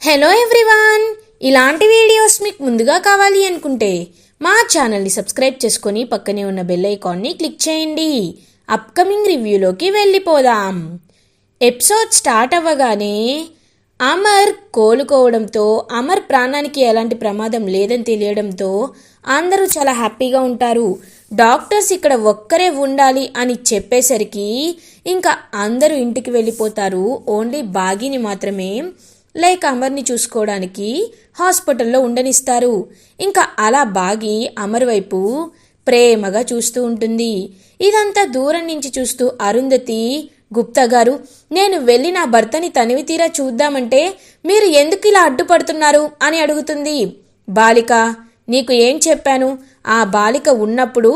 Hello everyone, ఇలాంటి videos మీకు ముందుగా కావాలి అనుకుంటే మా ఛానల్ని సబ్స్క్రైబ్ చేసుకొని పక్కనే ఉన్న బెల్ ఐకాన్ని క్లిక్ చేయండి. అప్కమింగ్ రివ్యూలోకి వెళ్ళిపోదాం. ఎపిసోడ్ స్టార్ట్ అవ్వగానే అమర్ కోలుకోవడంతో, అమర్ ప్రాణానికి ఎలాంటి ప్రమాదం లేదని తెలియడంతో అందరూ చాలా హ్యాపీగా ఉంటారు. డాక్టర్స్ ఇక్కడ ఒక్కరే ఉండాలి అని చెప్పేసరికి ఇంకా అందరూ ఇంటికి వెళ్ళిపోతారు. ఓన్లీ బాగీని మాత్రమే లైక్ అమర్ని చూసుకోవడానికి హాస్పిటల్లో ఉండనిస్తారు. ఇంకా అలా బాగి అమర్ వైపు ప్రేమగా చూస్తూ ఉంటుంది. ఇదంతా దూరం నుంచి చూస్తూ అరుంధతి, గుప్తా గారు, నేను వెళ్ళి నా భర్తని తనివి తీరా చూద్దామంటే మీరు ఎందుకు ఇలా అడ్డుపడుతున్నారు అని అడుగుతుంది. బాలిక, నీకు ఏం చెప్పాను? ఆ బాలిక ఉన్నప్పుడు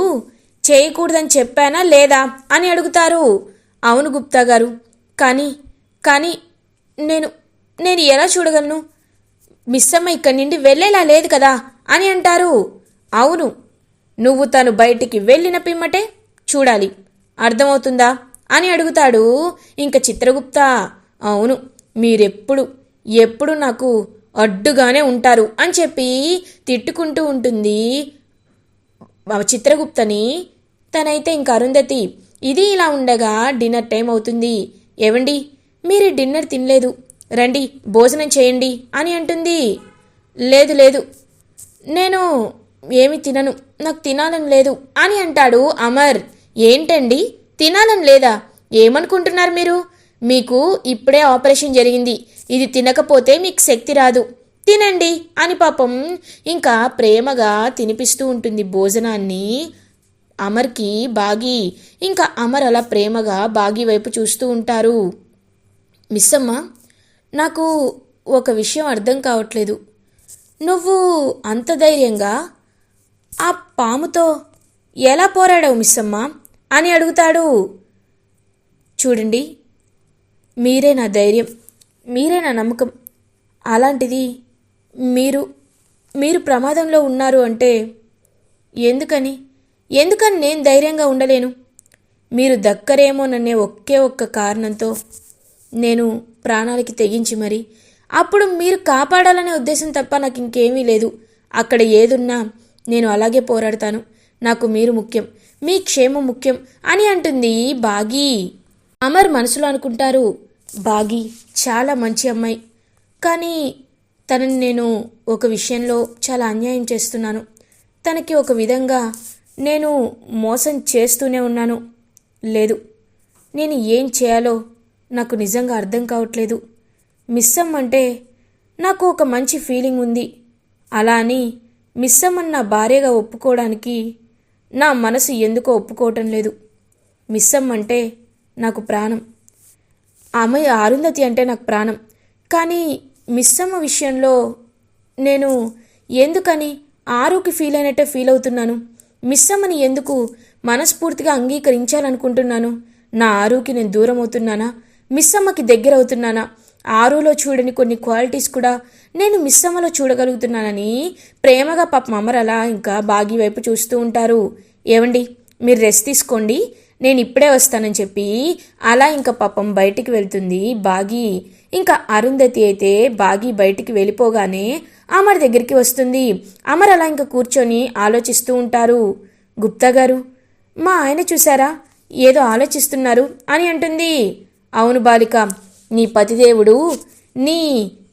చేయకూడదని చెప్పానా లేదా అని అడుగుతారు. అవును గుప్తా గారు, కానీ నేను ఎలా చూడగలను? మిస్సమ్మ ఇక్కడి నుండి వెళ్ళేలా లేదు కదా అని అంటారు. అవును, నువ్వు తను బయటికి వెళ్ళిన పిమ్మటే చూడాలి, అర్థమవుతుందా అని అడుగుతాడు. ఇంక చిత్రగుప్త, అవును, మీరెప్పుడు నాకు అడ్డుగానే ఉంటారు అని చెప్పి తిట్టుకుంటూ ఉంటుంది చిత్రగుప్తని. తనైతే ఇంక అరుంధతి, ఇది ఇలా ఉండగా డిన్నర్ టైం అవుతుంది. ఏవండి, మీరు డిన్నర్ తినలేదు, రండి భోజనం చేయండి అని అంటుంది. లేదు, నేను ఏమి తినను, నాకు తినాలని లేదు అని అంటాడు అమర్. ఏంటండి తినాలని లేదా? ఏమనుకుంటున్నారు మీరు? మీకు ఇప్పుడే ఆపరేషన్ జరిగింది, ఇది తినకపోతే మీకు శక్తి రాదు, తినండి అని పాపం ఇంకా ప్రేమగా తినిపిస్తూ ఉంటుంది భోజనాన్ని అమర్కి బాగి. ఇంకా అమర్ అలా ప్రేమగా బాగి వైపు చూస్తూ ఉంటారు. మిస్సమ్మ, నాకు ఒక విషయం అర్థం కావట్లేదు. నువ్వు అంత ధైర్యంగా ఆ పాముతో ఎలా పోరాడావు మిస్సమ్మ అని అడుగుతాడు. చూడండి, మీరే నా ధైర్యం, మీరే నా నమ్మకం. అలాంటిది మీరు ప్రమాదంలో ఉన్నారు అంటే ఎందుకని నేను ధైర్యంగా ఉండలేను? మీరు దక్కరేమోననే ఒక్క కారణంతో నేను ప్రాణాలకి తెగించి మరి అప్పుడు మీరు కాపాడాలనే ఉద్దేశం తప్ప నాకు ఇంకేమీ లేదు. అక్కడ ఏదున్నా నేను అలాగే పోరాడతాను. నాకు మీరు ముఖ్యం, మీ క్షేమం ముఖ్యం అని అంటుంది బాగి. అమర్ మనసులో అనుకుంటారు, బాగి చాలా మంచి అమ్మాయి, కానీ తనని నేను ఒక విషయంలో చాలా అన్యాయం చేస్తున్నాను. తనకి ఒక విధంగా నేను మోసం చేస్తూనే ఉన్నాను. లేదు, నేను ఏం చేయాలో నాకు నిజంగా అర్థం కావట్లేదు. మిస్సమ్మ అంటే నాకు ఒక మంచి ఫీలింగ్ ఉంది. అలా అని మిస్సమ్మని నా భార్యగా ఒప్పుకోవడానికి నా మనసు ఎందుకో ఒప్పుకోవటం లేదు. మిస్సమ్మ అంటే నాకు ప్రాణం, ఆమె అరుంధతి అంటే నాకు ప్రాణం. కానీ మిస్సమ్మ విషయంలో నేను ఎందుకని ఆరుకి ఫీల్ అయినట్టే ఫీల్ అవుతున్నాను. మిస్సమ్మని ఎందుకు మనస్ఫూర్తిగా అంగీకరించాలనుకుంటున్నాను. నా ఆరుకి నేను దూరం అవుతున్నానా, మిస్సమ్మకి దగ్గర అవుతున్నానా? ఆరులో చూడని కొన్ని క్వాలిటీస్ కూడా నేను మిస్సమ్మలో చూడగలుగుతున్నానని ప్రేమగా పాపం అమర్ అలా ఇంకా బాగి వైపు చూస్తూ ఉంటారు. ఏవండి, మీరు రెస్ట్ తీసుకోండి, నేను ఇప్పుడే వస్తానని చెప్పి అలా ఇంకా పాపం బయటికి వెళ్తుంది బాగి. ఇంకా అరుంధతి అయితే బాగి బయటికి వెళ్ళిపోగానే అమర్ దగ్గరికి వస్తుంది. అమర్ అలా ఇంకా కూర్చొని ఆలోచిస్తూ ఉంటారు. గుప్తా గారు, మా ఆయన చూసారా ఏదో ఆలోచిస్తున్నారు అని అంటుంది. అవును బాలిక, నీ పతిదేవుడు నీ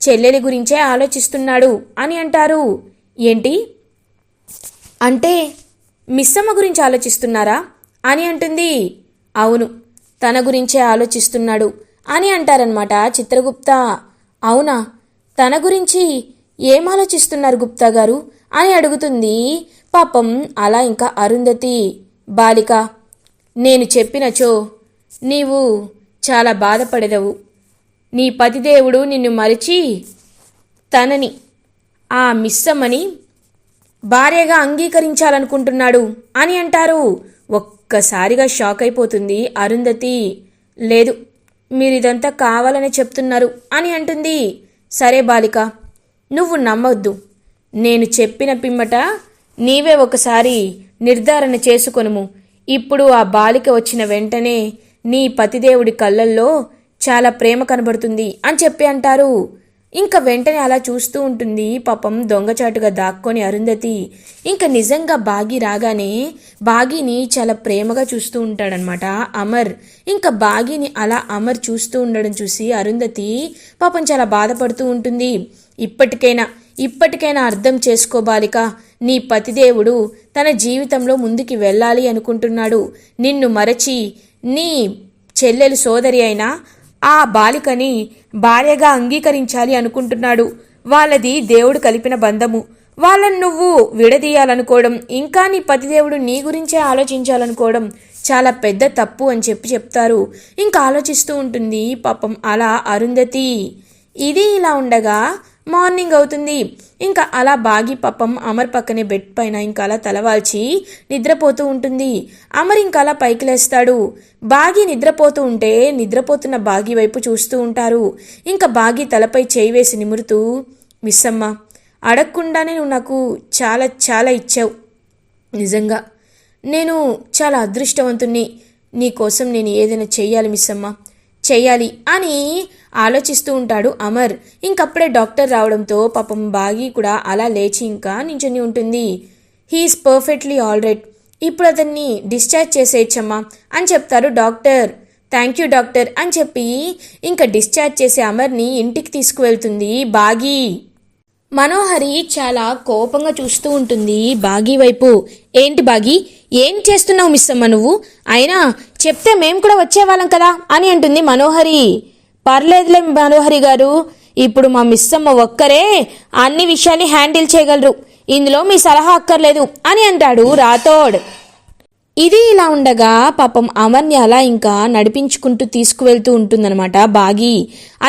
చెల్లెలి గురించే ఆలోచిస్తున్నాడు అని అంటారు. ఏంటి అంటే మిస్సమ్మ గురించి ఆలోచిస్తున్నారా అని అంటుంది. అవును, తన గురించే ఆలోచిస్తున్నాడు అని అంటారనమాట చిత్రగుప్త. అవునా, తన గురించి ఏం ఆలోచిస్తున్నారు గుప్తా గారు అని అడుగుతుంది పాపం అలా ఇంకా అరుంధతి. బాలిక, నేను చెప్పినచో నీవు చాలా బాధపడేదవు. నీ పతిదేవుడు నిన్ను మరిచి తనని, ఆ మిస్సమ్మని భార్యగా అంగీకరించాలనుకుంటున్నాడు అని అంటారు. ఒక్కసారిగా షాక్ అయిపోతుంది అరుంధతి. లేదు, మీరిదంతా కావాలని చెప్తున్నారు అని అంటుంది. సరే బాలిక, నువ్వు నమ్మొద్దు. నేను చెప్పిన పిమ్మట నీవే ఒకసారి నిర్ధారణ చేసుకొనుము. ఇప్పుడు ఆ బాలిక వచ్చిన వెంటనే నీ పతిదేవుడి కళ్ళల్లో చాలా ప్రేమ కనబడుతుంది అని చెప్పి అంటారు. ఇంకా వెంటనే అలా చూస్తూ ఉంటుంది పాపం దొంగచాటుగా దాక్కొని అరుంధతి. ఇంకా నిజంగా బాగి రాగానే బాగిని చాలా ప్రేమగా చూస్తూ ఉంటాడనమాట అమర్. ఇంకా బాగిని అలా అమర్ చూస్తూ ఉండడం చూసి అరుంధతి పాపం చాలా బాధపడుతూ ఉంటుంది. ఇప్పటికైనా అర్థం చేసుకో బాలిక, నీ పతిదేవుడు తన జీవితంలో ముందుకి వెళ్ళాలి అనుకుంటున్నాడు. నిన్ను మరచి నీ చెల్లెలు సోదరి అయినా ఆ బాలికని భార్యగా అంగీకరించాలి అనుకుంటున్నాడు. వాళ్ళది దేవుడు కలిపిన బంధము. వాళ్ళని నువ్వు విడదీయాలనుకోవడం, ఇంకా నీ పతిదేవుడు నీ గురించే ఆలోచించాలనుకోవడం చాలా పెద్ద తప్పు అని చెప్తారు. ఇంకా ఆలోచిస్తూ ఉంటుంది పాపం అలా అరుంధతి. ఇది ఇలా ఉండగా మార్నింగ్ అవుతుంది. ఇంకా అలా బాగి పాపం అమర్ పక్కనే బెడ్ పైన ఇంకా అలా తలవాల్చి నిద్రపోతూ ఉంటుంది. అమర్ ఇంకా అలా పైకి లేస్తాడు. బాగి నిద్రపోతూ ఉంటే నిద్రపోతున్న బాగి వైపు చూస్తూ ఉంటారు. ఇంకా బాగి తలపై చేయి వేసి నిమురుతూ, మిస్సమ్మ, అడగకుండానే నువ్వు నాకు చాలా చాలా ఇచ్చావు. నిజంగా నేను చాలా అదృష్టవంతుణ్ణి. నీకోసం నేను ఏదైనా చెయ్యాలి మిస్సమ్మ, చెయ్యాలి అని ఆలోచిస్తూ ఉంటాడు అమర్. ఇంకప్పుడే డాక్టర్ రావడంతో పాపం బాగి కూడా అలా లేచి ఇంకా నించుని ఉంటుంది. హీఈస్ పర్ఫెక్ట్లీ ఆల్ రైట్, ఇప్పుడు అతన్ని డిశ్చార్జ్ చేసేయచ్చమ్మా అని చెప్తారు డాక్టర్. థ్యాంక్ యూ డాక్టర్ అని చెప్పి ఇంకా డిశ్చార్జ్ చేసే అమర్ని ఇంటికి తీసుకువెళ్తుంది బాగి. మనోహరి చాలా కోపంగా చూస్తూ ఉంటుంది బాగి వైపు. ఏంటి బాగి, ఏం చేస్తున్నావు మిస్సమ్మ నువ్వు? అయినా చెప్తే మేము కూడా వచ్చేవాళ్ళం కదా అని అంటుంది మనోహరి. పర్లేదులే మనోహరి గారు, ఇప్పుడు మా మిస్సమ్మ ఒక్కరే అన్ని విషయాల్ని హ్యాండిల్ చేయగలరు, ఇందులో మీ సలహా అక్కర్లేదు అని అంటాడు రాథోడ్. ఇది ఇలా ఉండగా పాపం అమర్ని అలా ఇంకా నడిపించుకుంటూ తీసుకువెళ్తూ ఉంటుందన్నమాట బాగి.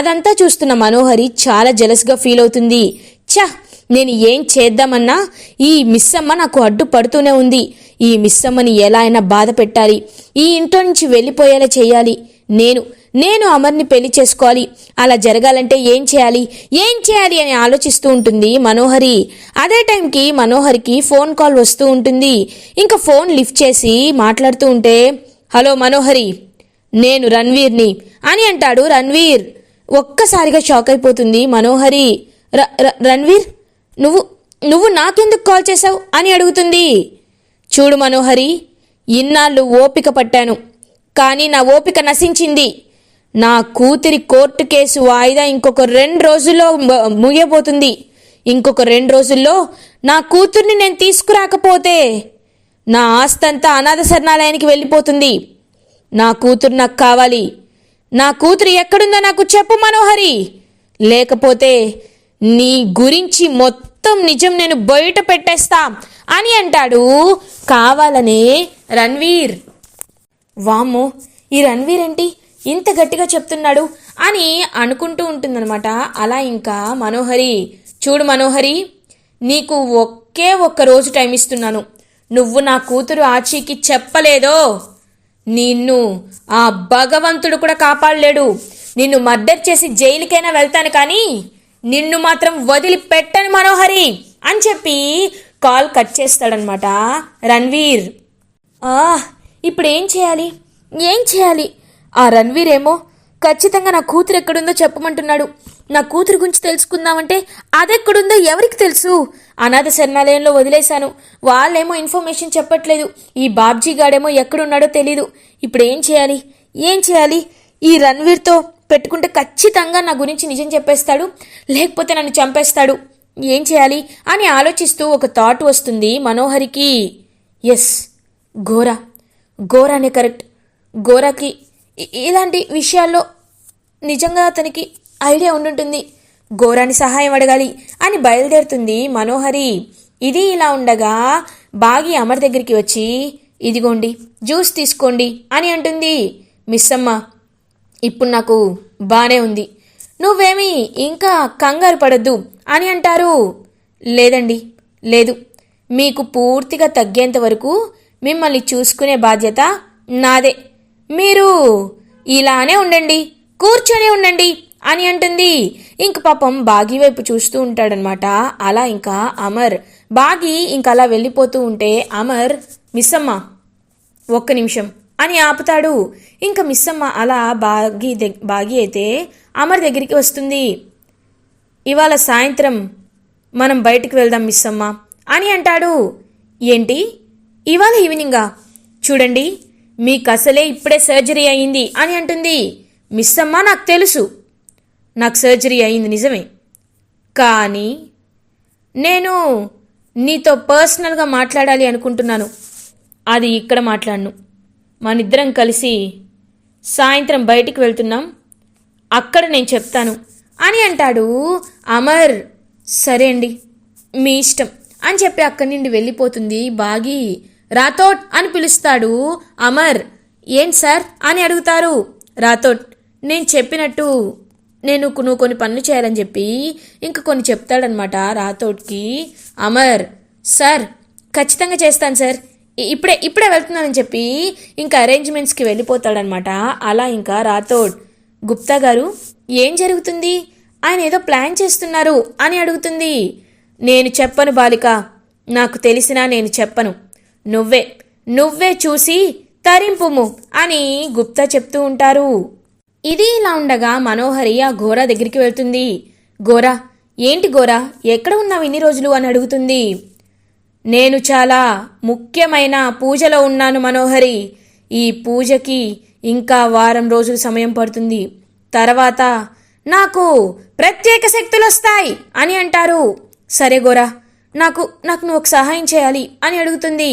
అదంతా చూస్తున్న మనోహరి చాలా జెలస్గా ఫీల్ అవుతుంది. నేను ఏం చేద్దామన్నా ఈ మిస్సమ్మ నాకు అడ్డు పడుతూనే ఉంది. ఈ మిస్సమ్మని ఎలా అయినా బాధ పెట్టాలి, ఈ ఇంట్లో నుంచి వెళ్ళిపోయేలా చేయాలి. నేను అమర్ని పెళ్లి చేసుకోవాలి. అలా జరగాలంటే ఏం చేయాలి అని ఆలోచిస్తూ ఉంటుంది మనోహరి. అదే టైంకి మనోహరికి ఫోన్ కాల్ వస్తూ ఉంటుంది. ఇంకా ఫోన్ లిఫ్ట్ చేసి మాట్లాడుతూ ఉంటే, హలో మనోహరి, నేను రణ్వీర్ని అని అంటాడు రణ్వీర్. ఒక్కసారిగా షాక్ అయిపోతుంది మనోహరి. రణ్వీర్, నువ్వు నాకెందుకు కాల్ చేశావు అని అడుగుతుంది. చూడు మనోహరి, ఇన్నాళ్ళు ఓపిక పట్టాను, కానీ నా ఓపిక నశించింది. నా కూతురి కోర్టు కేసు వాయిదా ఇంకొక 2 రోజుల్లో ముగియబోతుంది. ఇంకొక 2 రోజుల్లో నా కూతుర్ని నేను తీసుకురాకపోతే నా ఆస్తంతా అనాథ శరణాలయానికి వెళ్ళిపోతుంది. నా కూతురు నాకు కావాలి. నా కూతురు ఎక్కడుందో నాకు చెప్పు మనోహరి, లేకపోతే నీ గురించి మొత్తం నిజం నేను బయట పెట్టేస్తా అని అంటాడు కావాలనే రణ్వీర్. వామ్మో, ఈ రణ్వీర్ ఏంటి ఇంత గట్టిగా చెప్తున్నాడు అని అనుకుంటూ ఉంటుందన్నమాట. అలా ఇంకా మనోహరి, చూడు మనోహరి, నీకు ఒక్క రోజు టైం ఇస్తున్నాను. నువ్వు నా కూతురు ఆచీకి చెప్పలేదో నిన్ను ఆ భగవంతుడు కూడా కాపాడలేడు. నిన్ను మర్డర్ చేసి జైలుకైనా వెళ్తాను, కానీ నిన్ను మాత్రం వదిలిపెట్టను మనోహరి అని చెప్పి కాల్ కట్ చేస్తాడనమాట రణ్వీర్. ఇప్పుడు ఏం చేయాలి? ఆ రణ్వీర్ ఏమో ఖచ్చితంగా నా కూతురు ఎక్కడుందో చెప్పమంటున్నాడు. నా కూతురు గురించి తెలుసుకుందామంటే అదెక్కడుందో ఎవరికి తెలుసు? అనాథ శరణాలయంలో వదిలేశాను, వాళ్ళేమో ఇన్ఫర్మేషన్ చెప్పట్లేదు. ఈ బాబ్జీ గాడేమో ఎక్కడున్నాడో తెలీదు. ఇప్పుడు ఏం చేయాలి? ఈ రణ్వీర్తో పెట్టుకుంటే ఖచ్చితంగా నా గురించి నిజం చెప్పేస్తాడు, లేకపోతే నన్ను చంపేస్తాడు. ఏం చేయాలి అని ఆలోచిస్తూ ఒక థాట్ వస్తుంది మనోహరికి. Yes, గోరానే correct. గోరాకి ఇలాంటి విషయాల్లో నిజంగా అతనికి ఐడియా ఉండుంటుంది. గోరాని సహాయం అడగాలి అని బయలుదేరుతుంది మనోహరి. ఇది ఇలా ఉండగా బాగి అమర్ దగ్గరికి వచ్చి, ఇదిగోండి జ్యూస్ తీసుకోండి అని అంటుంది. మిస్సమ్మ, ఇప్పుడు నాకు బానే ఉంది, నువ్వేమీ ఇంకా కంగారు పడద్దు అని అంటారు. లేదండి, లేదు, మీకు పూర్తిగా తగ్గేంత వరకు మిమ్మల్ని చూసుకునే బాధ్యత నాదే. మీరు ఇలానే ఉండండి, కూర్చొని ఉండండి అని అంటుంది. ఇంక పాపం బాగి వైపు చూస్తూ ఉంటాడనమాట. అలా ఇంకా అమర్ బాగి ఇంకా అలా వెళ్ళిపోతూ ఉంటే అమర్, మిస్సమ్మ ఒక్క నిమిషం అని ఆపుతాడు. ఇంకా మిస్సమ్మ అలా బాగి అయితే అమర్ దగ్గరికి వస్తుంది. ఇవాళ సాయంత్రం మనం బయటికి వెళ్దాం మిస్ అమ్మ అని అంటాడు. ఏంటి, ఇవాళ ఈవినింగా? చూడండి, మీకు అసలే ఇప్పుడే సర్జరీ అయింది అని అంటుంది. మిస్ అమ్మ, నాకు తెలుసు, నాకు సర్జరీ అయింది నిజమే, కానీ నేను నీతో పర్సనల్గా మాట్లాడాలి అనుకుంటున్నాను. అది ఇక్కడ మాట్లాడను. మనిద్దరం కలిసి సాయంత్రం బయటికి వెళ్తున్నాం, అక్కడ నేను చెప్తాను అని అంటాడు అమర్. సరే అండి, మీ ఇష్టం అని చెప్పి అక్కడి నుండి వెళ్ళిపోతుంది బాగి. రాథోడ్ అని పిలుస్తాడు అమర్. ఏంటి సార్ అని అడుగుతారు. రాథోడ్, నేను చెప్పినట్టు నువ్వు కొన్ని పనులు చేయాలని చెప్పి ఇంక కొన్ని చెప్తాడనమాట రాథోడ్కి అమర్. సార్, ఖచ్చితంగా చేస్తాను సార్, ఇప్పుడే వెళ్తున్నానని చెప్పి ఇంకా అరేంజ్మెంట్స్కి వెళ్ళిపోతాడనమాట. అలా ఇంకా రాథోడ్, గుప్తా గారు ఏం జరుగుతుంది? ఆయన ఏదో ప్లాన్ చేస్తున్నారు అని అడుగుతుంది. నేను చెప్పను బాలిక, నాకు తెలిసినా నేను చెప్పను, నువ్వే చూసి తరింపుము అని గుప్తా చెప్తూ ఉంటారు. ఇది ఇలా ఉండగా మనోహరి ఆ ఘోరా దగ్గరికి వెళ్తుంది. ఘోరా, ఏంటి ఘోరా, ఎక్కడ ఉన్నావు ఇన్ని రోజులు అని అడుగుతుంది. నేను చాలా ముఖ్యమైన పూజలో ఉన్నాను మనోహరి. ఈ పూజకి ఇంకా వారం రోజులు సమయం పడుతుంది. తర్వాత నాకు ప్రత్యేక శక్తులు వస్తాయి అని అంటారు. సరే ఘోరా, నాకు నువ్వు ఒక సహాయం చేయాలి అని అడుగుతుంది.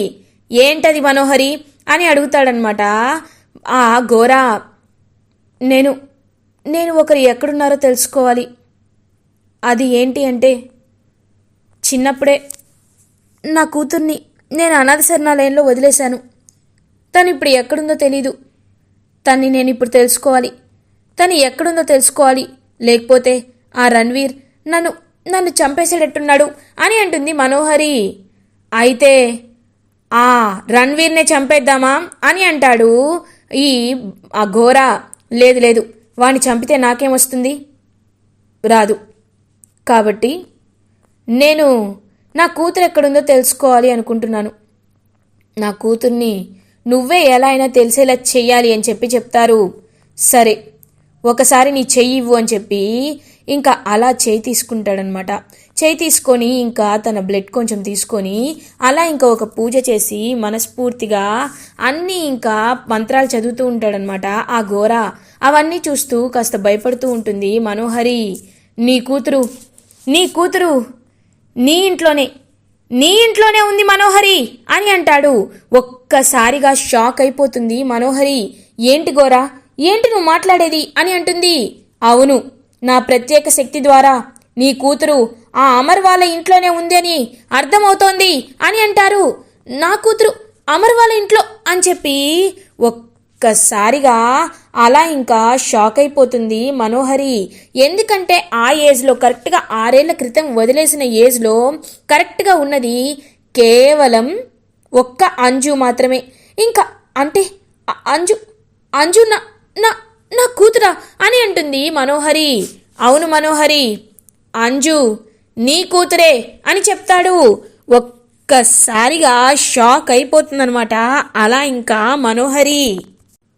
ఏంటది మనోహరి అని అడుగుతాడనమాట ఆ ఘోరా. నేను ఒకరు ఎక్కడున్నారో తెలుసుకోవాలి. అది ఏంటి అంటే, చిన్నప్పుడే నా కూతుర్ని నేను అనాథ శరణాలయంలో వదిలేశాను. తను ఇప్పుడు ఎక్కడుందో తెలీదు. తన్ని నేను ఇప్పుడు తెలుసుకోవాలి. తను ఎక్కడుందో తెలుసుకోవాలి, లేకపోతే ఆ రణ్వీర్ నన్ను చంపేసేటట్టున్నాడు అని అంటుంది మనోహరి. అయితే ఆ రణ్వీర్నే చంపేద్దామా అని అంటాడు ఆ ఘోరా. లేదు, వాణ్ణి చంపితే నాకేమొస్తుంది? రాదు. కాబట్టి నేను నా కూతురు ఎక్కడుందో తెలుసుకోవాలి అనుకుంటున్నాను. నా కూతుర్ని నువ్వే ఎలా అయినా తెలిసేలా చెయ్యాలి అని చెప్పి చెప్తారు. సరే, ఒకసారి నీ చెయ్యి ఇవ్వు అని చెప్పి ఇంకా అలా చేయి తీసుకుంటాడనమాట. చేయి తీసుకొని ఇంకా తన బ్లడ్ కొంచెం తీసుకొని అలా ఇంకా ఒక పూజ చేసి మనస్ఫూర్తిగా అన్నీ ఇంకా మంత్రాలు చదువుతూ ఉంటాడనమాట ఆ ఘోరా. అవన్నీ చూస్తూ కాస్త భయపడుతూ ఉంటుంది మనోహరి. నీ కూతురు నీ ఇంట్లోనే ఉంది మనోహరి అని అంటాడు. ఒక్కసారిగా షాక్ అయిపోతుంది మనోహరి. ఏంటి ఘోరా, ఏంటి నువ్వు మాట్లాడేది అని అంటుంది. అవును, నా ప్రత్యేక శక్తి ద్వారా నీ కూతురు ఆ అమర్ వాళ్ళ ఇంట్లోనే ఉంది అని అర్థమవుతోంది అని అంటారు. నా కూతురు అమర్ వాళ్ళ ఇంట్లో అని చెప్పి ఒక్కసారిగా అలా ఇంకా షాక్ అయిపోతుంది మనోహరి. ఎందుకంటే ఆ ఏజ్లో కరెక్ట్గా 6 ఏళ్ల క్రితం వదిలేసిన ఏజ్లో కరెక్ట్గా ఉన్నది కేవలం ఒక్క అంజు మాత్రమే. ఇంకా అంటే అంజు నా కూతురా అని అంటుంది మనోహరి. అవును మనోహరి, అంజు నీ కూతురే అని చెప్తాడు. ఒక్కసారిగా షాక్ అయిపోతుందనమాట అలా ఇంకా మనోహరి.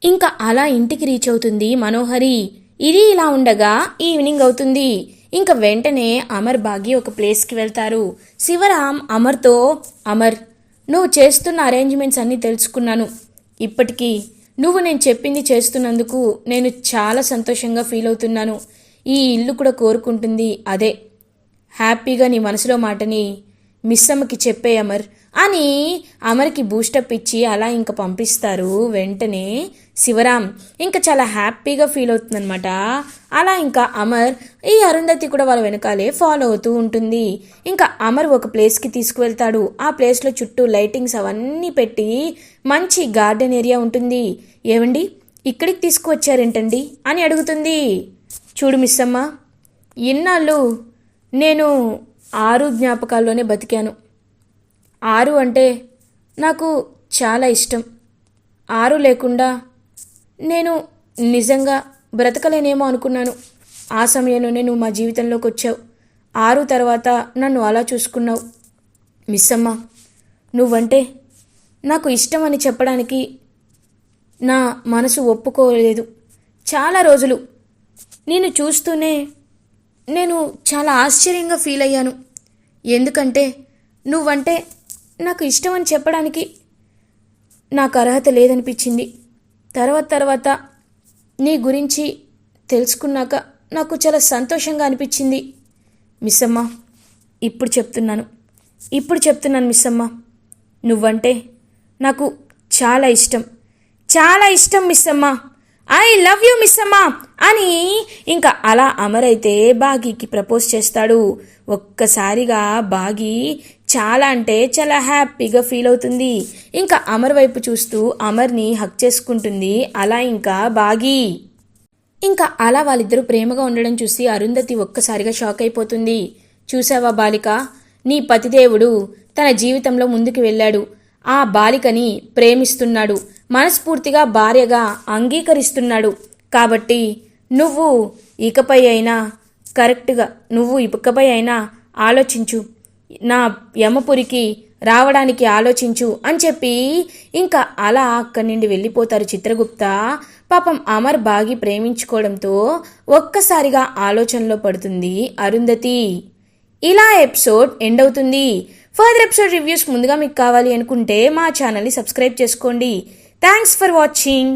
ఇంకా అలా ఇంటికి రీచ్ అవుతుంది మనోహరి. ఇది ఇలా ఉండగా ఈవినింగ్ అవుతుంది. ఇంకా వెంటనే అమర్ బాగి ఒక ప్లేస్కి వెళ్తారు. శివరాం అమర్తో, అమర్, నువ్వు చేస్తున్న అరేంజ్మెంట్స్ అన్నీ తెలుసుకున్నాను. ఇప్పటికీ నువ్వు నేను చెప్పింది చేస్తున్నందుకు నేను చాలా సంతోషంగా ఫీల్ అవుతున్నాను. ఈ ఇల్లు కూడా కోరుకుంటుంది అదే. హ్యాపీగా నీ మనసులో మాటని మిస్ అమ్మకి చెప్పే అమర్ అని అమర్కి బూస్టప్ ఇచ్చి అలా ఇంకా పంపిస్తారు. వెంటనే శివరాం ఇంకా చాలా హ్యాపీగా ఫీల్ అవుతుందనమాట. అలా ఇంకా అమర్ ఈ అరుంధతి కూడా వాళ్ళ వెనకాలే ఫాలో అవుతూ ఉంటుంది. ఇంకా అమర్ ఒక ప్లేస్కి తీసుకువెళ్తాడు. ఆ ప్లేస్లో చుట్టూ లైటింగ్స్ అవన్నీ పెట్టి మంచి గార్డెన్ ఏరియా ఉంటుంది. ఏవండి, ఇక్కడికి తీసుకువచ్చారేంటండి అని అడుగుతుంది. చూడు మిస్ అమ్మ, ఇన్నాళ్ళు నేను 6 జ్ఞాపకాల్లోనే బతికాను. 6 అంటే నాకు చాలా ఇష్టం. 6 లేకుండా నేను నిజంగా బ్రతకలేనేమో అనుకున్నాను. ఆ సమయంలోనే నువ్వు మా జీవితంలోకి వచ్చావు. 6 తర్వాత నన్ను అలా చూసుకున్నావు. మిస్ అమ్మ, నువ్వంటే నాకు ఇష్టం అని చెప్పడానికి నా మనసు ఒప్పుకోలేదు. చాలా రోజులు నిన్ను చూస్తూనే నేను చాలా ఆశ్చర్యంగా ఫీల్ అయ్యాను. ఎందుకంటే నువ్వంటే నాకు ఇష్టం అని చెప్పడానికి నాకు అర్హత లేదనిపించింది. తర్వాత నీ గురించి తెలుసుకున్నాక నాకు చాలా సంతోషంగా అనిపించింది. మిస్ అమ్మ, ఇప్పుడు చెప్తున్నాను మిస్ అమ్మ, నువ్వంటే నాకు చాలా ఇష్టం మిస్ అమ్మ. ఐ లవ్ యూ మిస్ అమ్మ అని ఇంకా అలా అమర్ అయితే బాగీకి ప్రపోజ్ చేస్తాడు. ఒక్కసారిగా బాగీ చాలా అంటే చాలా హ్యాపీగా ఫీల్ అవుతుంది. ఇంకా అమర్ వైపు చూస్తూ అమర్ని హక్ చేసుకుంటుంది. అలా ఇంకా బాగీ ఇంకా అలా వాళ్ళిద్దరూ ప్రేమగా ఉండడం చూసి అరుంధతి ఒక్కసారిగా షాక్ అయిపోతుంది. చూసావా బాలిక, నీ పతిదేవుడు తన జీవితంలో ముందుకు వెళ్ళాడు. ఆ బాలికని ప్రేమిస్తున్నాడు, మనస్ఫూర్తిగా భార్యగా అంగీకరిస్తున్నాడు. కాబట్టి నువ్వు ఇకపై అయినా ఆలోచించు, నా యమపురికి రావడానికి ఆలోచించు అని చెప్పి ఇంకా అలా అక్కడి నుండి వెళ్ళిపోతారు చిత్రగుప్త. పాపం అమర్ బాగి ప్రేమించుకోవడంతో ఒక్కసారిగా ఆలోచనలో పడుతుంది అరుంధతి. ఇలా ఎపిసోడ్ ఎండ్ అవుతుంది. ఫర్దర్ ఎపిసోడ్ రివ్యూస్ ముందుగా మీకు కావాలి అనుకుంటే మా ఛానల్ని సబ్స్క్రైబ్ చేసుకోండి. Thanks for watching.